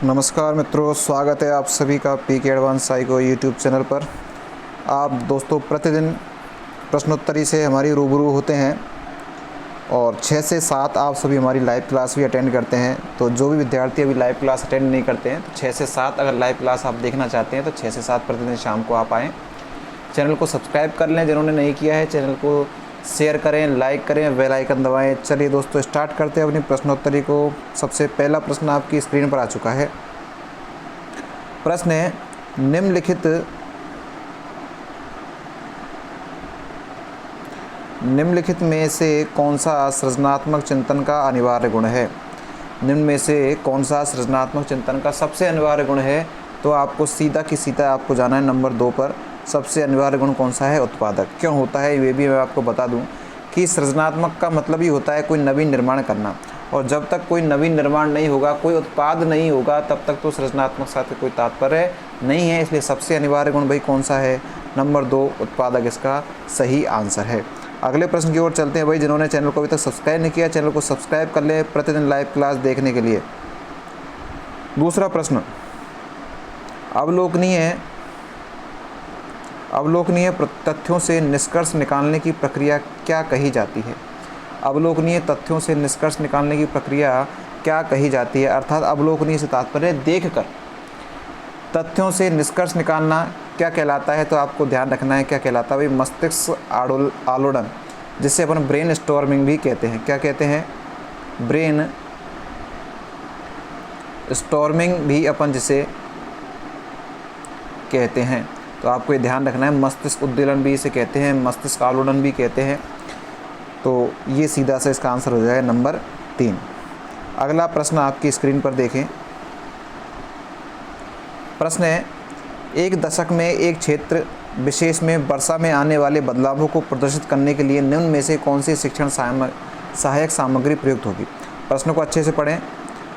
नमस्कार मित्रों, स्वागत है आप सभी का पीके एडवांस साइको यूट्यूब चैनल पर। आप दोस्तों प्रतिदिन प्रश्नोत्तरी से हमारी रूबरू होते हैं और 6 से 7 आप सभी हमारी लाइव क्लास भी अटेंड करते हैं। तो जो भी विद्यार्थी अभी लाइव क्लास अटेंड नहीं करते हैं तो 6 से 7 अगर लाइव क्लास आप देखना चाहते हैं तो 6 से 7 प्रतिदिन शाम को आप आएँ। चैनल को सब्सक्राइब कर लें जिन्होंने नहीं किया है, चैनल को शेयर करें, लाइक करें, बेल आइकन दबाएं। चलिए दोस्तों स्टार्ट करते हैं अपनी प्रश्नोत्तरी को। सबसे पहला प्रश्न आपकी स्क्रीन पर आ चुका है। प्रश्न है, निम्नलिखित में से कौन सा सृजनात्मक चिंतन का अनिवार्य गुण है। निम्न में से कौन सा सृजनात्मक चिंतन का सबसे अनिवार्य गुण है। तो आपको सीधा की सीधा आपको जाना है नंबर 2 पर। सबसे अनिवार्य गुण कौन सा है? उत्पादक। क्यों होता है ये भी मैं आपको बता दूं कि सृजनात्मक का मतलब ही होता है कोई नवीन निर्माण करना, और जब तक कोई नवीन निर्माण नहीं होगा, कोई उत्पाद नहीं होगा, तब तक तो सृजनात्मक से कोई तात्पर्य नहीं है। इसलिए सबसे अनिवार्य गुण भाई कौन सा है? नंबर 2 उत्पादक इसका सही आंसर है। अगले प्रश्न की ओर चलते हैं भाई। जिन्होंने चैनल को अभी तक सब्सक्राइब नहीं किया, चैनल को सब्सक्राइब कर ले प्रतिदिन लाइव क्लास देखने के लिए। दूसरा प्रश्न, अवलोकनीय तथ्यों से निष्कर्ष निकालने की प्रक्रिया क्या कही जाती है। अवलोकनीय तथ्यों से निष्कर्ष निकालने की प्रक्रिया क्या कही जाती है? अर्थात अवलोकनीय से तात्पर्य देखकर तथ्यों से निष्कर्ष निकालना क्या कहलाता है? तो आपको ध्यान रखना है क्या कहलाता है भाई? मस्तिष्क आलोड़न, जिसे अपन ब्रेन स्टॉर्मिंग भी कहते हैं। क्या कहते हैं? ब्रेन स्टॉर्मिंग भी अपन जिसे कहते हैं। तो आपको ये ध्यान रखना है। मस्तिष्क उद्दीलन भी इसे कहते हैं, मस्तिष्क आलोड़न भी कहते हैं। तो ये सीधा सा इसका आंसर हो जाएगा नंबर 3। अगला प्रश्न आपकी स्क्रीन पर देखें। प्रश्न है, एक दशक में एक क्षेत्र विशेष में वर्षा में आने वाले बदलावों को प्रदर्शित करने के लिए निम्न में से कौन सी शिक्षण सहायक सामग्री प्रयुक्त होगी। प्रश्न को अच्छे से पढ़ें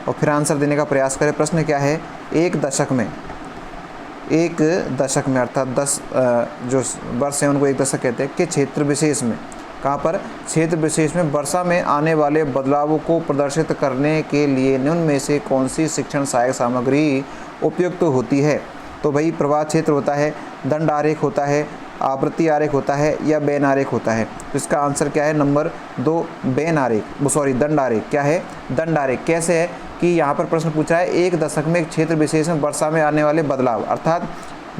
और फिर आंसर देने का प्रयास करें। प्रश्न क्या है? एक दशक में अर्थात 10 जो वर्ष हैं उनको एक दशक कहते हैं, कि क्षेत्र विशेष में, कहाँ पर? क्षेत्र विशेष में वर्षा में आने वाले बदलावों को प्रदर्शित करने के लिए निम्न में से कौन सी शिक्षण सहायक सामग्री उपयुक्त होती है। तो भाई प्रवाह क्षेत्र होता है, दंड आरेख होता है, आवृत्ति आरेख होता है, या बेन आरेख होता है। तो इसका आंसर क्या है? नंबर 2 दंड आरेख। क्या है? दंड आरेख। कैसे है कि यहाँ पर प्रश्न पूछा है एक दशक में एक क्षेत्र विशेष में वर्षा में आने वाले बदलाव, अर्थात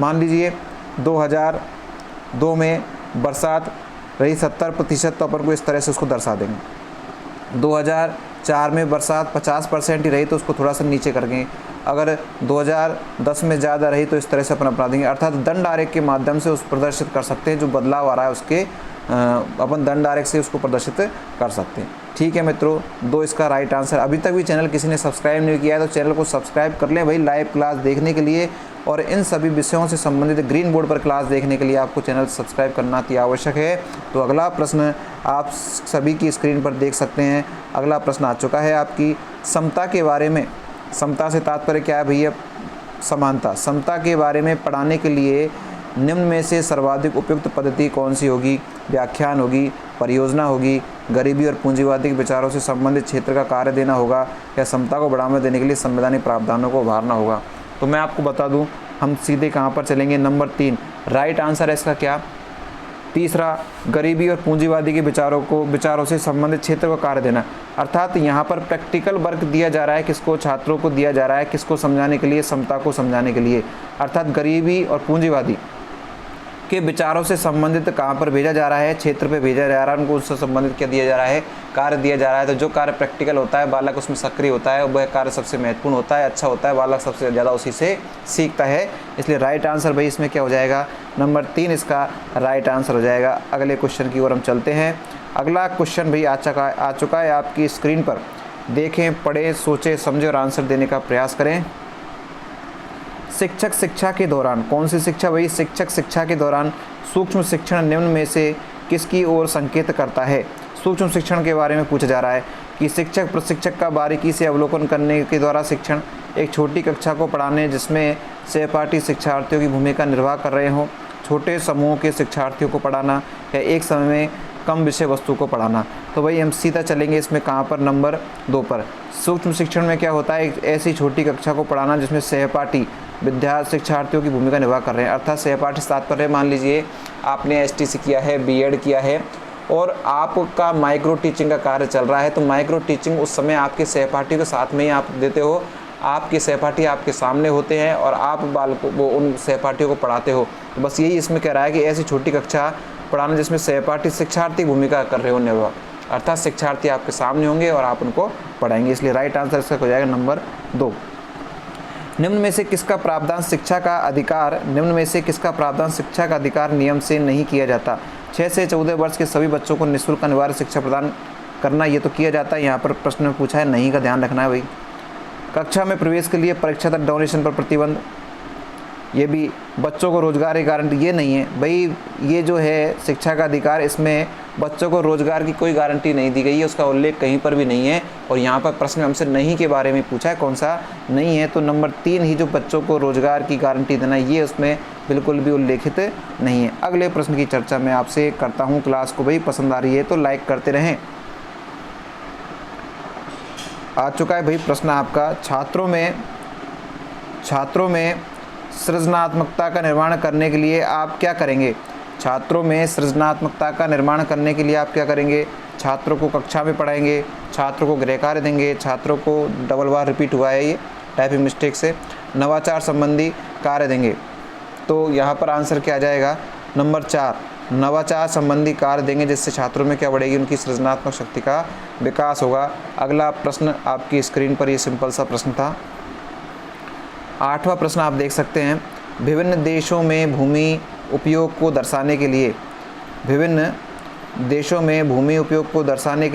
मान लीजिए 2002 में बरसात रही 70%, तो अपन को इस तरह से उसको दर्शा देंगे। 2004 में बरसात 50% ही रही तो उसको थोड़ा सा नीचे कर देंगे। अगर 2010 में ज़्यादा रही तो इस तरह से अपन अपना देंगे। अर्थात दंड आरेख के माध्यम से उस प्रदर्शित कर सकते हैं, जो बदलाव आ रहा है उसके अपन दंड आरेख से उसको प्रदर्शित कर सकते हैं। ठीक है मित्रों, 2 इसका राइट आंसर। अभी तक भी चैनल किसी ने सब्सक्राइब नहीं किया है तो चैनल को सब्सक्राइब कर लें भाई लाइव क्लास देखने के लिए, और इन सभी विषयों से संबंधित ग्रीन बोर्ड पर क्लास देखने के लिए आपको चैनल सब्सक्राइब करना अति आवश्यक है। तो अगला प्रश्न आप सभी की स्क्रीन पर देख सकते हैं। अगला प्रश्न आ चुका है आपकी समता के बारे में। समता से तात्पर्य क्या है भैया? समानता। समता के बारे में पढ़ाने के लिए निम्न में से सर्वाधिक उपयुक्त पद्धति कौन सी होगी? व्याख्यान होगी, परियोजना होगी, गरीबी और पूंजीवादी विचारों से संबंधित क्षेत्र का कार्य देना होगा, या समता को बढ़ावा देने के लिए संवैधानिक प्रावधानों को उभारना होगा। तो मैं आपको बता दूं, हम सीधे कहाँ पर चलेंगे? नंबर 3 राइट आंसर है इसका। क्या? तीसरा, गरीबी और पूंजीवादी के विचारों से संबंधित क्षेत्र को कार्य देना। अर्थात यहाँ पर प्रैक्टिकल वर्क दिया जा रहा है, किसको? छात्रों को दिया जा रहा है, किसको समझाने के लिए? समता को समझाने के लिए। अर्थात गरीबी और पूंजीवादी के विचारों से संबंधित कहाँ पर भेजा जा रहा है? क्षेत्र पे भेजा जा रहा है। उनको उससे संबंधित क्या दिया जा रहा है? कार्य दिया जा रहा है। तो जो कार्य प्रैक्टिकल होता है, बालक उसमें सक्रिय होता है, वह कार्य सबसे महत्वपूर्ण होता है, अच्छा होता है, बालक सबसे ज़्यादा उसी से सीखता है। इसलिए राइट आंसर भाई इसमें क्या हो जाएगा? नंबर 3 इसका राइट आंसर हो जाएगा। अगले क्वेश्चन की ओर हम चलते हैं। अगला क्वेश्चन भाई आ चुका है आपकी स्क्रीन पर। देखें, पढ़ें, सोचें, समझें और आंसर देने का प्रयास करें। शिक्षक शिक्षा के दौरान, कौन सी शिक्षा भाई? शिक्षक शिक्षा के दौरान सूक्ष्म शिक्षण निम्न में से किसकी ओर संकेत करता है? सूक्ष्म शिक्षण के बारे में पूछा जा रहा है कि शिक्षक प्रशिक्षक का बारीकी से अवलोकन करने के द्वारा शिक्षण, एक छोटी कक्षा को पढ़ाने जिसमें सहपाठी शिक्षार्थियों की भूमिका निर्वाह कर रहे हों, छोटे समूहों के शिक्षार्थियों को पढ़ाना, या एक समय में कम विषय वस्तु को पढ़ाना। तो भाई हम सीधा चलेंगे इसमें कहाँ पर, नंबर 2 पर। सूक्ष्म शिक्षण में क्या होता है, एक ऐसी छोटी कक्षा को पढ़ाना जिसमें सहपाठी शिक्षार्थियों की भूमिका निभा कर रहे हैं। अर्थात सहपाठी से तात्पर्य, मान लीजिए आपने एसटीसी किया है, बीएड किया है और आपका माइक्रो टीचिंग का कार्य चल रहा है, तो माइक्रो टीचिंग उस समय आपके सहपाठियों के साथ में ही आप देते हो। आपके सहपाठी आपके सामने होते हैं और आप बालकों वो उन सहपाठियों को पढ़ाते हो। तो बस यही इसमें कह रहा है कि ऐसी छोटी कक्षा पढ़ाना जिसमें सहपाठी शिक्षार्थी भूमिका कर रहे हो निर्वाह, अर्थात शिक्षार्थी आपके सामने होंगे और आप उनको पढ़ाएंगे। इसलिए राइट आंसर इसका हो जाएगा नंबर 2। निम्न में से किसका प्रावधान शिक्षा का अधिकार नियम से नहीं किया जाता? 6 से 14 वर्ष के सभी बच्चों को निःशुल्क अनिवार्य शिक्षा प्रदान करना, ये तो किया जाता है। यहाँ पर प्रश्न में पूछा है नहीं का ध्यान रखना है भाई। कक्षा में प्रवेश के लिए परीक्षा तक डोनेशन पर प्रतिबंध, ये भी बच्चों को रोजगार की गारंटी, ये नहीं है भाई। ये जो है शिक्षा का अधिकार, इसमें बच्चों को रोजगार की कोई गारंटी नहीं दी गई है, उसका उल्लेख कहीं पर भी नहीं है। और यहाँ पर प्रश्न हमसे नहीं के बारे में पूछा है, कौन सा नहीं है, तो नंबर 3 ही जो बच्चों को रोजगार की गारंटी देना, ये उसमें बिल्कुल भी उल्लेखित नहीं है। अगले प्रश्न की चर्चा मैं आपसे करता हूँ। क्लास को भाई पसंद आ रही है तो लाइक करते रहें। आ चुका है भाई प्रश्न आपका, छात्रों में सृजनात्मकता का निर्माण करने के लिए आप क्या करेंगे? छात्रों में सृजनात्मकता का निर्माण करने के लिए आप क्या करेंगे? छात्रों को कक्षा में पढ़ाएंगे, छात्रों को गृह कार्य देंगे, छात्रों को डबल बार रिपीट हुआ है ये टाइपिंग मिस्टेक से, नवाचार संबंधी कार्य देंगे। तो यहाँ पर आंसर क्या आ जाएगा? नंबर 4, नवाचार संबंधी कार्य देंगे, जिससे छात्रों में क्या बढ़ेगी? उनकी सृजनात्मक शक्ति का विकास होगा। अगला प्रश्न आपकी स्क्रीन पर ये सिंपल सा प्रश्न था। 8वां प्रश्न आप देख सकते हैं। विभिन्न देशों में भूमि उपयोग को दर्शाने के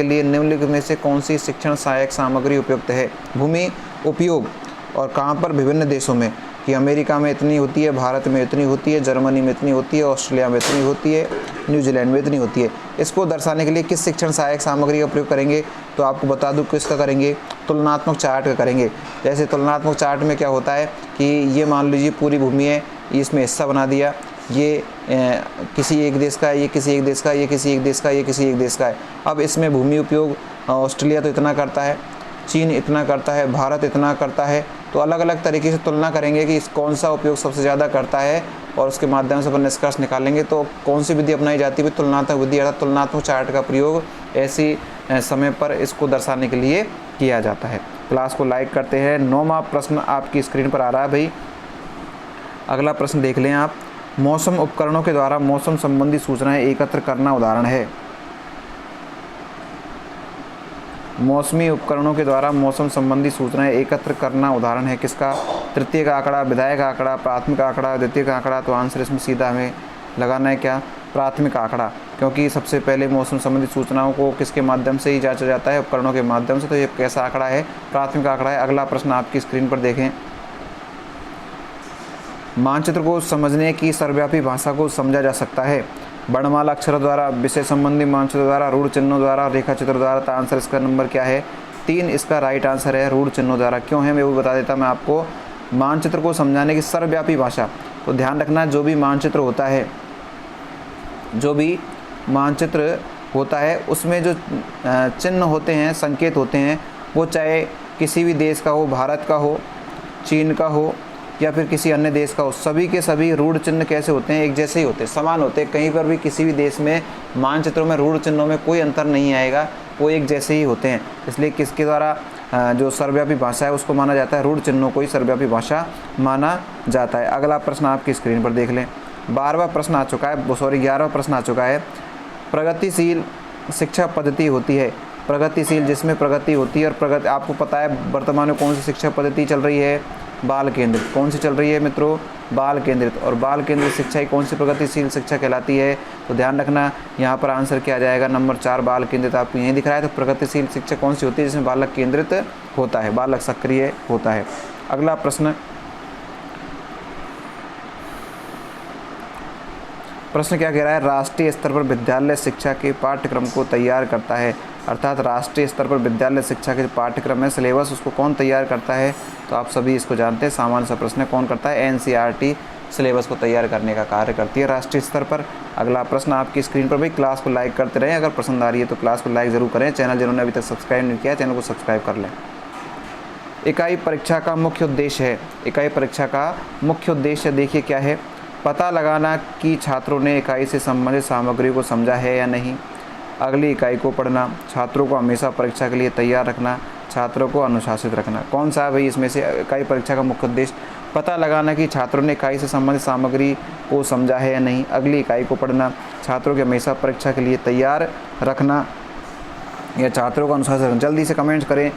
लिए निम्नलिखित में से कौन सी शिक्षण सहायक सामग्री उपयुक्त है? भूमि उपयोग और कहाँ पर? विभिन्न देशों में, कि अमेरिका में इतनी होती है, भारत में इतनी होती है, जर्मनी में इतनी होती है, ऑस्ट्रेलिया में इतनी होती है, न्यूजीलैंड में इतनी होती है। इसको दर्शाने के लिए किस शिक्षण सहायक सामग्री का प्रयोग करेंगे? तो आपको बता दूं किसका करेंगे, तुलनात्मक चार्ट का करेंगे। जैसे तुलनात्मक चार्ट में क्या होता है कि ये मान लीजिए पूरी भूमि है, इसमें हिस्सा बना दिया, ये किसी एक देश का है, ये किसी एक देश का, ये किसी एक देश का, ये किसी एक देश का है। अब इसमें भूमि उपयोग ऑस्ट्रेलिया तो इतना करता है, चीन इतना करता है, भारत इतना करता है। तो अलग अलग तरीके से तुलना करेंगे कि कौन सा उपयोग सबसे ज़्यादा करता है और उसके माध्यम से अपन निष्कर्ष निकालेंगे। तो कौन सी विधि अपनाई जाती है? तुलनात्मक विधि, अर्थात तुलनात्मक चार्ट का प्रयोग ऐसी समय पर इसको दर्शाने के लिए किया जाता है। क्लास को लाइक करते हैं। 9वां प्रश्न आपकी स्क्रीन पर आ रहा है भाई। अगला प्रश्न देख लें आप। मौसम उपकरणों के द्वारा मौसम संबंधी सूचनाएं एकत्र करना उदाहरण है। मौसमी उपकरणों के द्वारा मौसम संबंधी सूचनाएं एकत्र करना उदाहरण है किसका? तृतीय का आंकड़ा, विधायक आंकड़ा, प्राथमिक आंकड़ा, द्वितीय का आंकड़ा। तो आंसर इसमें सीधा हमें लगाना है क्या? प्राथमिक आंकड़ा, क्योंकि सबसे पहले मौसम संबंधी सूचनाओं को किसके माध्यम से ही जांचा जाता है? उपकरणों के माध्यम से। तो ये कैसा आंकड़ा है? प्राथमिक आंकड़ा है। अगला प्रश्न आपकी स्क्रीन पर देखें। मानचित्र को समझने की सर्वव्यापी भाषा को समझा जा सकता है वर्णमाला अक्षरों द्वारा, विषय संबंधी मानचित्र द्वारा, रूढ़ चिन्हों द्वारा, रेखा चित्र द्वारा। तो आंसर इसका नंबर क्या है? 3 इसका राइट आंसर है, रूढ़ चिन्हों द्वारा। क्यों है मैं वो बता देता मैं आपको। मानचित्र को समझाने की सर्वव्यापी भाषा, तो ध्यान रखना जो भी मानचित्र होता है उसमें जो चिन्ह होते हैं, संकेत होते हैं, वो चाहे किसी भी देश का हो, भारत का हो, चीन का हो या फिर किसी अन्य देश का हो, सभी के सभी रूढ़ चिन्ह कैसे होते हैं? एक जैसे ही होते हैं, समान होते हैं। कहीं पर भी किसी भी देश में मानचित्रों में रूढ़ चिन्हों में कोई अंतर नहीं आएगा, वो एक जैसे ही होते हैं। इसलिए किसके द्वारा जो सर्वव्यापी भाषा है उसको माना जाता है, रूढ़ चिन्हों को ही सर्वव्यापी भाषा माना जाता है। अगला प्रश्न आपकी स्क्रीन पर देख लें। 11वां प्रश्न आ चुका है, 11वां प्रश्न आ चुका है। प्रगतिशील शिक्षा पद्धति होती है, प्रगतिशील जिसमें प्रगति होती है और प्रगति, आपको पता है वर्तमान में कौन सी शिक्षा पद्धति चल रही है? बाल केंद्रित। कौन सी चल रही है मित्रों? बाल केंद्रित। और बाल केंद्रित शिक्षा ही कौन सी प्रगतिशील शिक्षा कहलाती है? तो ध्यान रखना यहाँ पर आंसर क्या आ जाएगा? नंबर 4 बाल केंद्रित आपको यहीं दिख रहा है। तो प्रगतिशील शिक्षा कौन सी होती है? जिसमें बालक केंद्रित होता है, बालक सक्रिय होता है। अगला प्रश्न क्या कह रहा है? राष्ट्रीय स्तर पर विद्यालय शिक्षा के पाठ्यक्रम को तैयार करता है, अर्थात राष्ट्रीय स्तर पर विद्यालय शिक्षा के पाठ्यक्रम है, सिलेबस, उसको कौन तैयार करता है? तो आप सभी इसको जानते हैं, सामान्य सा प्रश्न है। कौन करता है? NCERT सिलेबस को तैयार करने का कार्य करती है राष्ट्रीय स्तर पर। अगला प्रश्न आपकी स्क्रीन पर। भाई क्लास को लाइक करते रहें, अगर पसंद आ रही है तो क्लास को लाइक ज़रूर करें। चैनल जिन्होंने अभी तक सब्सक्राइब नहीं किया चैनल को सब्सक्राइब कर लें। इकाई परीक्षा का मुख्य उद्देश्य है। इकाई परीक्षा का मुख्य उद्देश्य देखिए क्या है, पता लगाना कि छात्रों ने इकाई से संबंधित सामग्री को समझा है या नहीं। अगली इकाई को पढ़ना, छात्रों को हमेशा परीक्षा के लिए तैयार रखना, छात्रों को अनुशासित रखना। कौन सा है भाई इसमें से इकाई परीक्षा का मुख्य उद्देश्य? पता लगाना कि छात्रों ने इकाई से संबंधित सामग्री को समझा है या नहीं। अगली इकाई को पढ़ना, छात्रों को हमेशा परीक्षा के लिए तैयार रखना या छात्रों को अनुशासित रखना। जल्दी से कमेंट करें।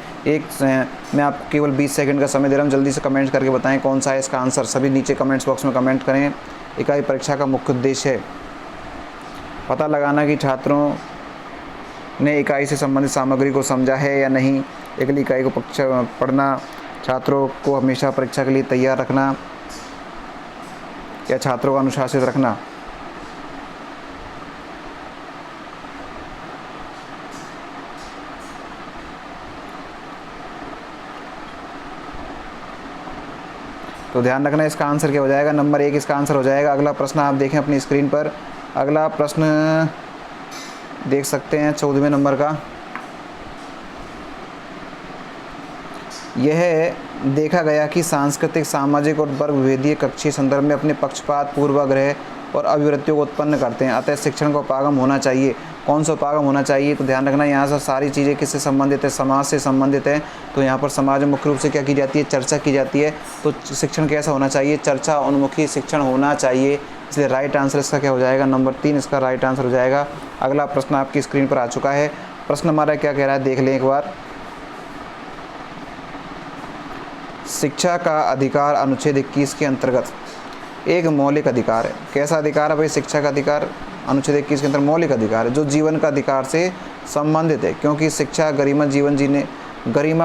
मैं आपको केवल 20 सेकंड का समय दे रहा हूँ, जल्दी से कमेंट करके बताएं कौन सा है इसका आंसर। सभी नीचे कमेंट्स बॉक्स में कमेंट करें। इकाई परीक्षा का मुख्य उद्देश्य है पता लगाना कि छात्रों ने इकाई से संबंधित सामग्री को समझा है या नहीं। अगली इकाई को पढ़ना, छात्रों को हमेशा परीक्षा के लिए तैयार रखना या छात्रों को अनुशासित रखना। तो ध्यान रखना इसका आंसर क्या हो जाएगा, नंबर 1 इसका आंसर हो जाएगा। अगला प्रश्न आप देखें अपनी स्क्रीन पर। अगला प्रश्न देख सकते हैं 14वें नंबर का। यह देखा गया कि सांस्कृतिक, सामाजिक और वर्ग विभेदीय कक्षीय संदर्भ में अपने पक्षपात, पूर्वाग्रह और अभिवृत्तियों को उत्पन्न करते हैं, अतः शिक्षण का उपागम होना चाहिए। कौन सा उपागम होना चाहिए? तो ध्यान रखना यहाँ से सारी चीज़ें किससे संबंधित है, समाज से संबंधित है। तो यहाँ पर समाज में मुख्य रूप से क्या की जाती है, चर्चा की जाती है। तो शिक्षण कैसा होना चाहिए, चर्चा उन्मुखी शिक्षण होना चाहिए। इसलिए राइट आंसर इसका क्या हो जाएगा, नंबर 3 इसका राइट आंसर हो जाएगा। अगला प्रश्न आपकी स्क्रीन पर आ चुका है। प्रश्न हमारा क्या कह रहा है देख लें एक बार। शिक्षा का अधिकार अनुच्छेद 21 के अंतर्गत एक मौलिक अधिकार है। कैसा अधिकार है भाई? शिक्षा का अधिकार अनुच्छेद 21 के अंतर्गत मौलिक अधिकार है जो जीवन का अधिकार से संबंधित है, क्योंकि शिक्षा गरिमा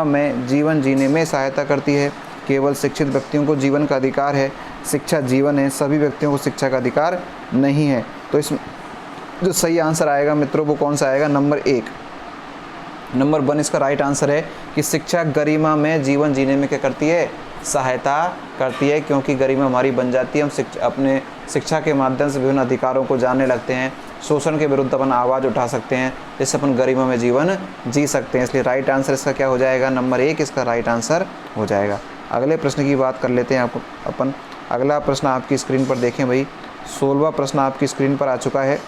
में जीवन जीने में सहायता करती है। केवल शिक्षित व्यक्तियों को जीवन का अधिकार है, शिक्षा जीवन है, सभी व्यक्तियों को शिक्षा का अधिकार नहीं है। तो इसमें जो सही आंसर आएगा मित्रों वो कौन सा आएगा, नंबर 1। नंबर 1 इसका राइट आंसर है कि शिक्षा गरिमा में जीवन जीने में क्या करती है, सहायता करती है, क्योंकि गरिमा हमारी बन जाती है। हम अपने शिक्षा के माध्यम से विभिन्न अधिकारों को जानने लगते हैं, शोषण के विरुद्ध अपन आवाज़ उठा सकते हैं, जिससे अपन गरिमा में जीवन जी सकते हैं। इसलिए राइट आंसर इसका क्या हो जाएगा, नंबर 1 इसका राइट आंसर हो जाएगा। अगले प्रश्न की बात कर लेते हैं अपन। अगला प्रश्न आपकी स्क्रीन पर देखें भाई, 16वां प्रश्न आपकी स्क्रीन पर आ चुका है।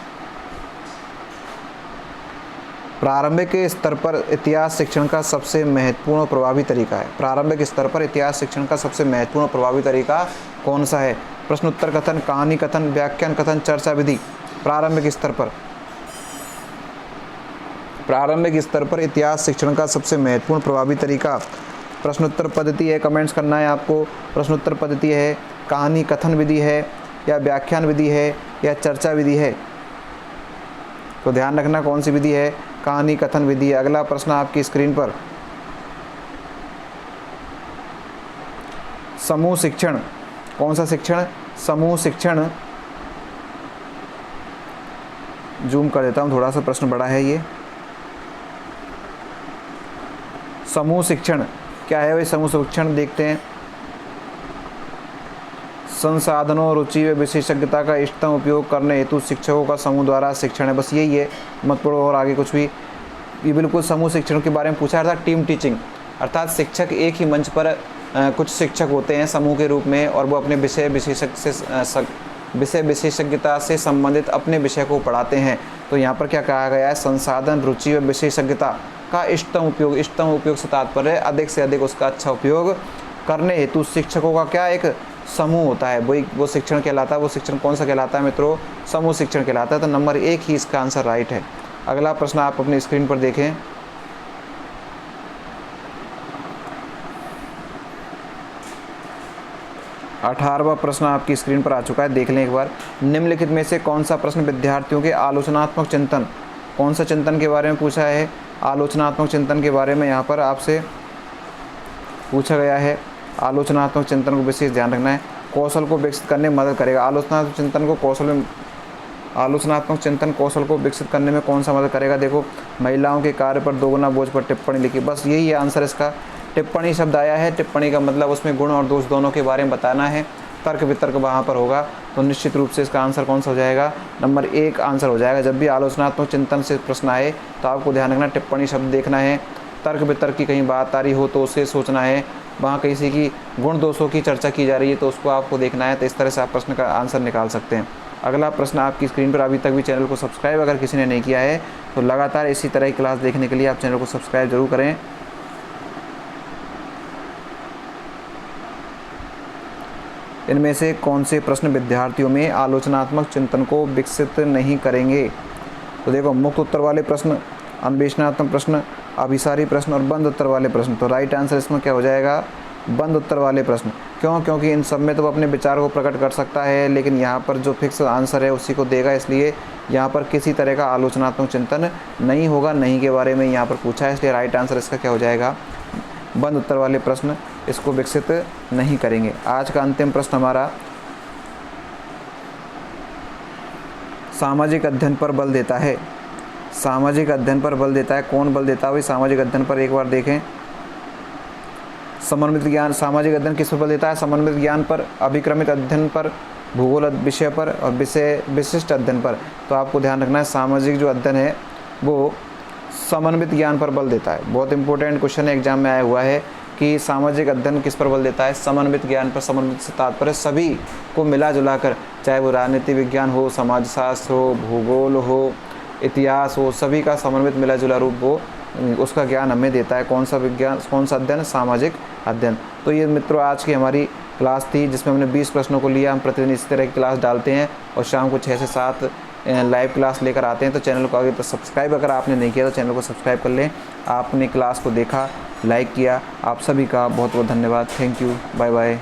प्रारंभिक स्तर पर इतिहास शिक्षण का सबसे महत्वपूर्ण और प्रभावी तरीका है। प्रारंभिक स्तर पर इतिहास शिक्षण का सबसे महत्वपूर्ण और प्रभावी तरीका कौन सा है? प्रश्नोत्तर कथन, कहानी कथन, व्याख्यान कथन, चर्चा विधि। प्रारंभिक स्तर पर इतिहास शिक्षण का सबसे महत्वपूर्ण प्रभावी तरीका प्रश्नोत्तर पद्धति है, कमेंट्स करना है आपको। प्रश्नोत्तर पद्धति है, कहानी कथन विधि है, या व्याख्यान विधि है, या चर्चा विधि है। तो ध्यान रखना कौन सी विधि है, कहानी कथन विधि है। अगला प्रश्न आपकी स्क्रीन पर, समूह शिक्षण। कौन सा शिक्षण, समूह शिक्षण। जूम कर देता हूँ, थोड़ा सा प्रश्न बड़ा है ये। समूह शिक्षण क्या है भाई? समूह शिक्षण देखते हैं। संसाधनों, रुचि व विशेषज्ञता का इष्टतम उपयोग करने हेतु शिक्षकों का समूह द्वारा शिक्षण है। बस यही है, मत पढ़ो और आगे कुछ भी। ये बिल्कुल समूह शिक्षण के बारे में पूछा, अर्थात टीम टीचिंग, अर्थात शिक्षक एक ही मंच पर कुछ शिक्षक होते हैं समूह के रूप में, और वो अपने विषय विशेषज्ञता से संबंधित अपने विषय को पढ़ाते हैं। तो यहाँ पर क्या कहा गया है, संसाधन, रुचि व विशेषज्ञता का इष्टतम उपयोग। इष्टतम उपयोग से तात्पर्य अधिक से अधिक उसका अच्छा उपयोग करने हेतु शिक्षकों का क्या एक समूह होता है, वो शिक्षण कहलाता है। वो शिक्षण कौन सा कहलाता है मित्रों, समूह शिक्षण कहलाता है। तो नंबर 1 ही इसका आंसर राइट है। अगला प्रश्न आप अपनी स्क्रीन पर देखें। अठारहवां प्रश्न आपकी स्क्रीन पर आ चुका है, देख लें एक बार। निम्नलिखित में से कौन सा प्रश्न विद्यार्थियों के आलोचनात्मक चिंतन, कौन सा चिंतन के बारे में पूछा है, आलोचनात्मक चिंतन के बारे में यहाँ पर आपसे पूछा गया है। आलोचनात्मक चिंतन को विशेष ध्यान रखना है, कौशल को विकसित करने में मदद करेगा। आलोचनात्मक चिंतन कौशल को विकसित करने में कौन सा मदद करेगा? देखो, महिलाओं के कार्य पर दोगुना बोझ पर टिप्पणी लिखी। बस यही है आंसर इसका। टिप्पणी शब्द आया है, टिप्पणी का मतलब उसमें गुण और दोष दोनों के बारे में बताना है। तर्क वितर्क वहाँ पर होगा, तो निश्चित रूप से इसका आंसर कौन सा हो जाएगा, नंबर 1 आंसर हो जाएगा। जब भी आलोचनात्मक चिंतन से प्रश्न आए तो आपको ध्यान रखना टिप्पणी शब्द देखना है, तर्क वितर्क की कहीं बात आ रही हो तो उसे सोचना है, वहाँ किसी की गुण दोषों की चर्चा की जा रही है तो उसको आपको देखना है। तो इस तरह से आप प्रश्न का आंसर निकाल सकते हैं। अगला प्रश्न आपकी स्क्रीन पर, अभी तक भी चैनल को सब्सक्राइब अगर किसी ने नहीं किया है तो लगातार इसी तरह की क्लास देखने के लिए आप चैनल को सब्सक्राइब जरूर करें। इनमें से कौन से प्रश्न विद्यार्थियों में आलोचनात्मक चिंतन को विकसित नहीं करेंगे? तो देखो, मुक्त उत्तर वाले प्रश्न, अन्वेषणात्मक प्रश्न, अभिसारी प्रश्न और बंद उत्तर वाले प्रश्न। तो राइट आंसर इसमें क्या हो जाएगा, बंद उत्तर वाले प्रश्न। क्यों? क्योंकि इन सब में तो वो अपने विचार को प्रकट कर सकता है, लेकिन यहाँ पर जो फिक्स आंसर है उसी को देगा, इसलिए यहाँ पर किसी तरह का आलोचनात्मक चिंतन नहीं होगा। नहीं के बारे में यहाँ पर पूछा है, इसलिए राइट आंसर इसका क्या हो जाएगा, बंद उत्तर वाले प्रश्न इसको विकसित नहीं करेंगे। आज का अंतिम प्रश्न हमारा सामाजिक अध्ययन पर बल देता है। सामाजिक अध्ययन पर बल देता है, कौन बल देता है भाई सामाजिक अध्ययन पर? एक बार देखें, समन्वित ज्ञान। सामाजिक अध्ययन किस पर बल देता है? समन्वित ज्ञान पर, अभिक्रमित अध्ययन पर, भूगोल विषय पर और विषय विशिष्ट अध्ययन पर। तो आपको ध्यान रखना है, सामाजिक जो अध्ययन है वो समन्वित ज्ञान पर बल देता है। बहुत इंपॉर्टेंट क्वेश्चन एग्जाम में आया हुआ है कि सामाजिक अध्ययन किस पर बल देता है, समन्वित ज्ञान पर। समन्वित से तात्पर्य सभी को मिला जुला कर, चाहे वो राजनीति विज्ञान हो, समाजशास्त्र हो, भूगोल हो, इतिहास हो, सभी का समन्वित मिला जुला रूप वो उसका ज्ञान हमें देता है। कौन सा विज्ञान, कौन सा अध्ययन? सामाजिक अध्ययन। तो ये मित्रों आज की हमारी क्लास थी जिसमें हमने 20 प्रश्नों को लिया। हम प्रतिदिन इस तरह की क्लास डालते हैं और शाम को 6 से 7 लाइव क्लास लेकर आते हैं। तो चैनल को आगे तो सब्सक्राइब अगर आपने नहीं किया तो चैनल को सब्सक्राइब कर लें। आपने क्लास को देखा, लाइक किया, आप सभी का बहुत बहुत धन्यवाद। Thank you, bye bye.